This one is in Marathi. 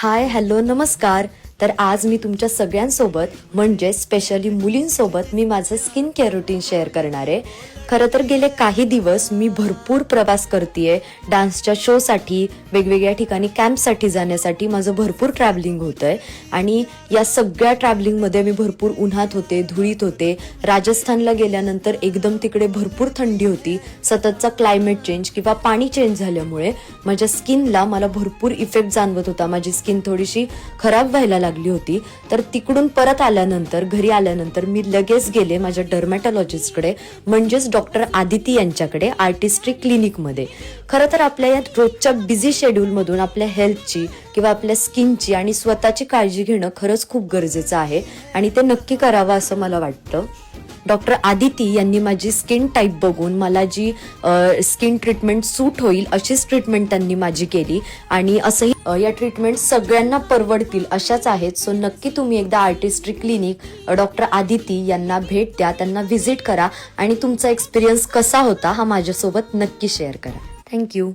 हाय हॅलो नमस्कार. तर आज मी तुमच्या सगळ्यांसोबत म्हणजे स्पेशली मुलींसोबत मी माझं स्किन केअर रुटीन शेअर करणार आहे. खरं तर गेले काही दिवस मी भरपूर प्रवास करतेय. डान्सच्या शोसाठी, वेगवेगळ्या ठिकाणी कॅम्पसाठी जाण्यासाठी माझं भरपूर ट्रॅव्हलिंग होतंय आणि या सगळ्या ट्रॅव्हलिंगमध्ये मी भरपूर उन्हात होते, धुळीत होते. राजस्थानला गेल्यानंतर एकदम तिकडे भरपूर थंडी होती. सततचा क्लायमेट चेंज किंवा पाणी चेंज झाल्यामुळे माझ्या स्किनला मला भरपूर इफेक्ट जाणवत होता. माझी स्किन थोडीशी खराब व्हायला लागली होती. तर तिकडून परत आल्यानंतर घरी आल्यानंतर मी लगेच गेले माझ्या डर्मॅटॉलॉजिस्टकडे, म्हणजेच डॉक्टर आदिती यांच्याकडे आर्टिस्ट्री क्लिनिकमध्ये. खरं तर आपल्या या रोजच्या बिझी शेड्यूलमधून आपल्या हेल्थची किंवा आपल्या स्किनची आणि स्वतःची काळजी घेणं खरंच खूप गरजेचं आहे आणि ते नक्की करावं असं मला वाटतं. डॉक्टर आदिती यांनी माझी स्किन टाईप बघून मला जी स्किन ट्रीटमेंट सूट होईल अशीच ट्रीटमेंट त्यांनी माझी केली आणि असंही या ट्रीटमेंट सगळ्यांना परवडतील अशाच आहेत. सो नक्की तुम्ही एकदा आर्टिस्ट्री क्लिनिक डॉक्टर आदिती यांना भेट द्या, त्यांना व्हिजिट करा आणि तुमचा एक्सपिरियन्स कसा होता हा माझ्यासोबत नक्की शेअर करा. थँक्यू.